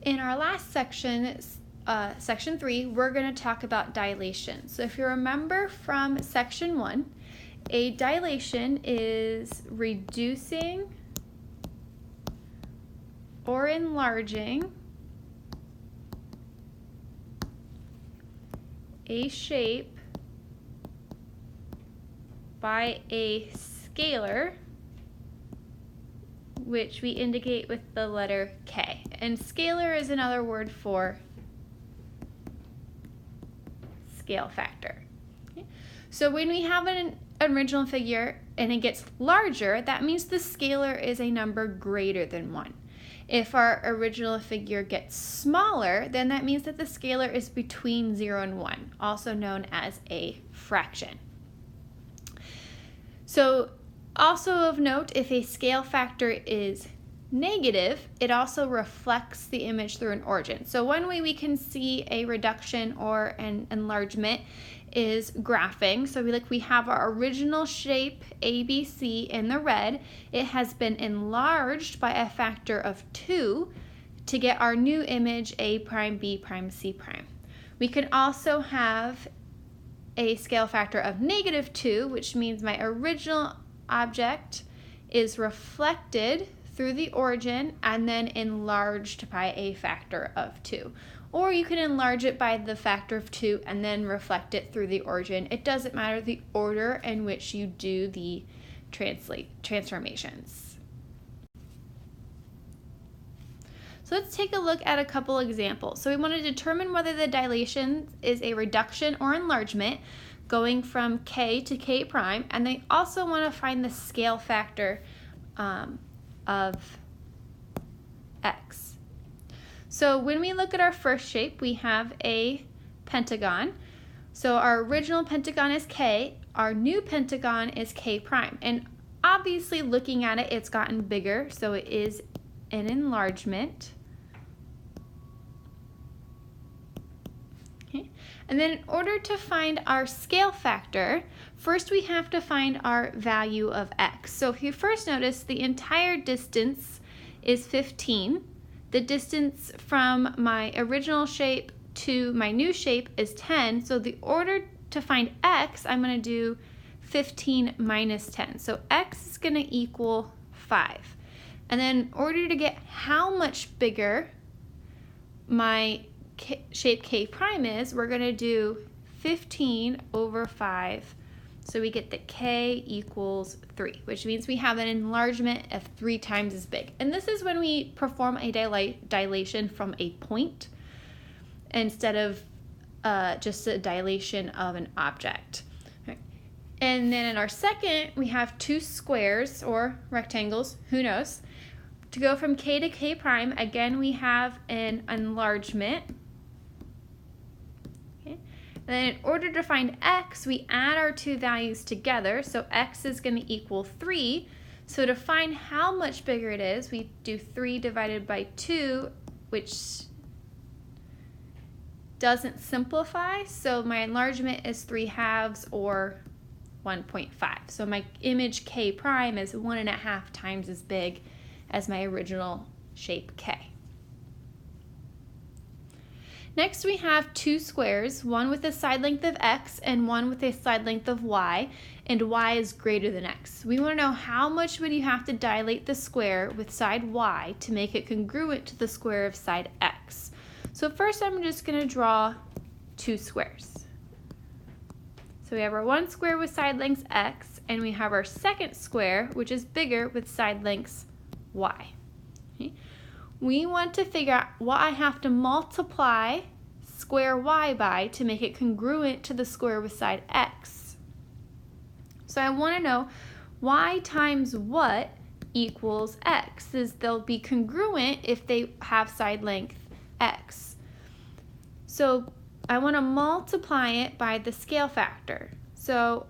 In our last section, section 3, we're going to talk about dilation. So if you remember from section 1, a dilation is reducing or enlarging a shape by a scalar, which we indicate with the letter K. And scalar is another word for scale factor. Okay? So when we have an original figure and it gets larger, that means the scalar is a number greater than 1. If our original figure gets smaller, then that means that the scalar is between 0 and 1, also known as a fraction. So also of note, if a scale factor is negative, it also reflects the image through an origin. So one way we can see a reduction or an enlargement is graphing. So we have our original shape ABC in the red. It has been enlarged by a factor of 2 to get our new image A prime, B prime, C prime. We can also have a scale factor of -2, which means my original object is reflected through the origin and then enlarged by a factor of 2. Or you can enlarge it by the factor of 2 and then reflect it through the origin. It doesn't matter the order in which you do the transformations. So let's take a look at a couple examples. So we want to determine whether the dilation is a reduction or enlargement going from K to K prime, and they also want to find the scale factor of X. So when we look at our first shape, we have a pentagon. So our original pentagon is K, our new pentagon is K prime. And obviously looking at it, it's gotten bigger, so it is an enlargement. Okay. And then in order to find our scale factor, first we have to find our value of X. So if you first notice, the entire distance is 15. The distance from my original shape to my new shape is 10. So the order to find X, I'm going to do 15 minus 10. So X is going to equal 5. And then in order to get how much bigger my shape K prime is, we're going to do 15 over 5. So we get that K equals 3, which means we have an enlargement of 3 times as big. And this is when we perform a dilation from a point instead of just a dilation of an object. Okay. And then in our second, we have 2 squares or rectangles, who knows. To go from K to K prime, again, we have an enlargement. Okay. And then in order to find X, we add our 2 values together. So X is going to equal 3. So to find how much bigger it is, we do 3 divided by 2, which doesn't simplify. So my enlargement is 3/2 or 1.5. So my image K prime is 1.5 times as big as my original shape K. Next we have 2 squares, one with a side length of X and one with a side length of Y, and Y is greater than X. We want to know how much would you have to dilate the square with side Y to make it congruent to the square of side X. So first I'm just going to draw 2 squares. So we have our one square with side lengths X, and we have our second square, which is bigger, with side lengths Y. Okay. We want to figure out what I have to multiply square Y by to make it congruent to the square with side X. So I want to know Y times what equals X, is they'll be congruent if they have side length X. So I want to multiply it by the scale factor. So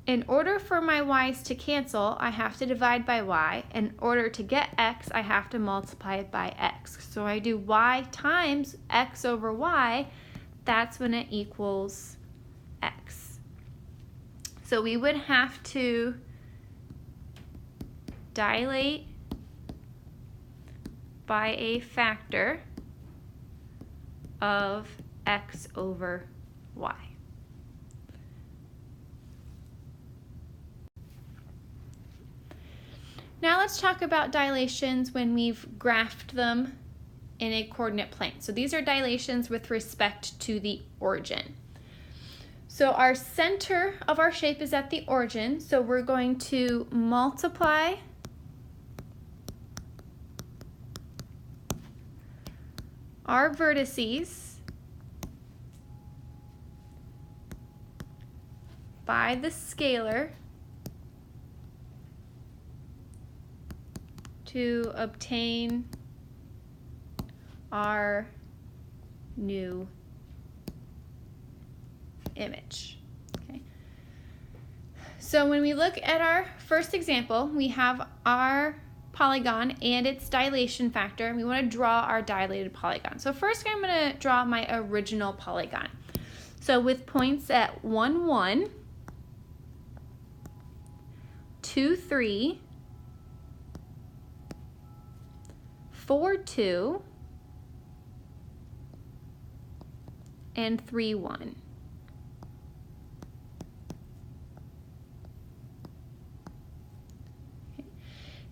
in order for my y's to cancel, I have to divide by y. In order to get x, I have to multiply it by x. So I do y times x over y. That's when it equals x. So we would have to by a factor of x over y. Now let's talk about dilations when we've graphed them in a coordinate plane. So these are dilations with respect to the origin. So our center of our shape is at the origin, so we're going to multiply our vertices by the scalar to obtain our new image. Okay. So when we look at our first example, we have our polygon and its dilation factor, and we want to draw our dilated polygon. So first I'm going to draw my original polygon. So with points at 1, 1, 2, 3, 4, 2, and 3, 1.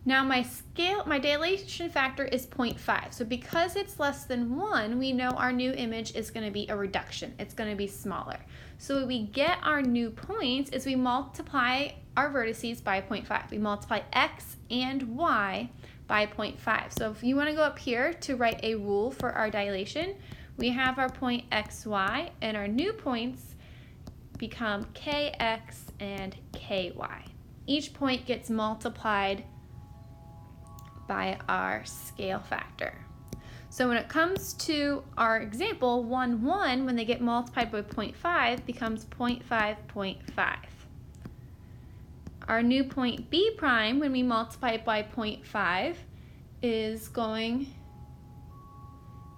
Now my dilation factor is 0.5. So because it's less than 1, we know our new image is going to be a reduction. It's going to be smaller. So we get our new points is we multiply our vertices by 0.5. We multiply x and y by 0.5. So if you want to go up here to write a rule for our dilation, we have our point xy, and our new points become kx and ky. Each point gets multiplied by our scale factor. So when it comes to our example, 1, 1, when they get multiplied by 0.5, becomes 0.5, 0.5. Our new point b prime, when we multiply it by 0.5, is going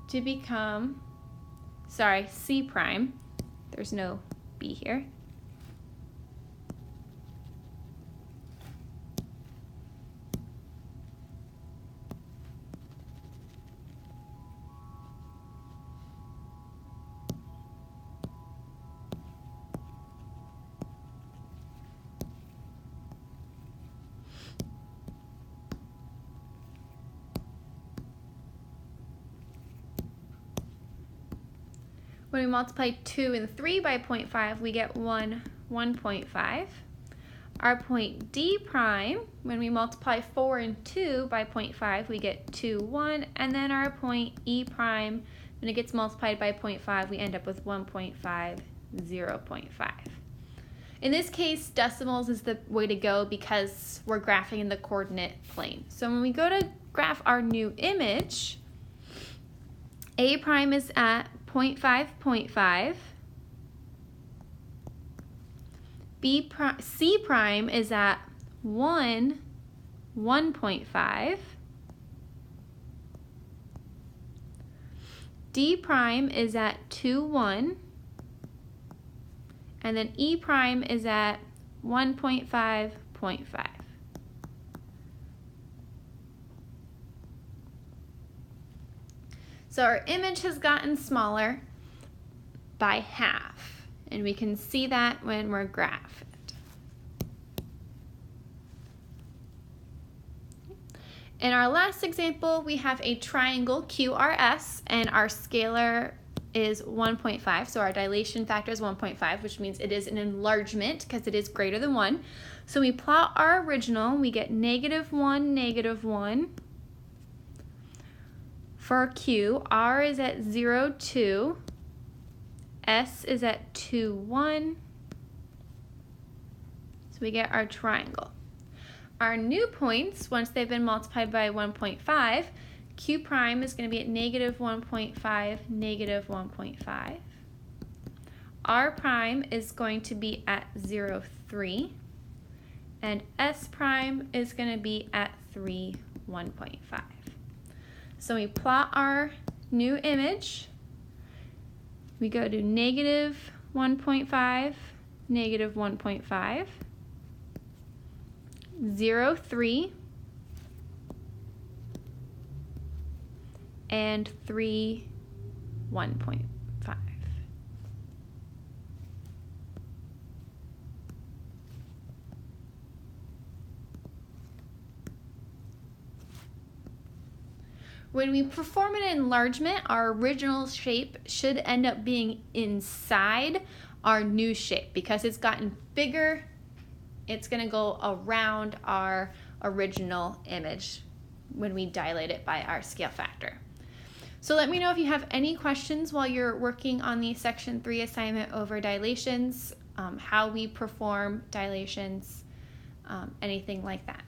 to become, c prime. There's no b here. When we multiply 2 and 3 by 0.5, we get 1, 1.5. Our point D prime, when we multiply 4 and 2 by 0.5, we get 2, 1. And then our point E prime, when it gets multiplied by 0.5, we end up with 1.5, 0.5. In this case, decimals is the way to go because we're graphing in the coordinate plane. So when we go to graph our new image, A prime is at 0.5, 0.5. C prime is at 1, 1.5. D prime is at 2, 1. And then E prime is at 1.5, 0.5. So our image has gotten smaller by half, and we can see that when we're graphed. In our last example, we have a triangle QRS, and our scalar is 1.5, so our dilation factor is 1.5, which means it is an enlargement because it is greater than 1. So we plot our original, we get -1, -1. For Q, R is at 0, 2, S is at 2, 1, so we get our triangle. Our new points, once they've been multiplied by 1.5, Q prime is going to be at -1.5, -1.5. R prime is going to be at 0, 3, and S prime is going to be at 3, 1.5. So we plot our new image. We go to -1.5, -1.5, 0, 3, and 3, 1.5. When we perform an enlargement, our original shape should end up being inside our new shape. Because it's gotten bigger, it's going to go around our original image when we dilate it by our scale factor. So let me know if you have any questions while you're working on the Section 3 assignment over dilations, how we perform dilations, anything like that.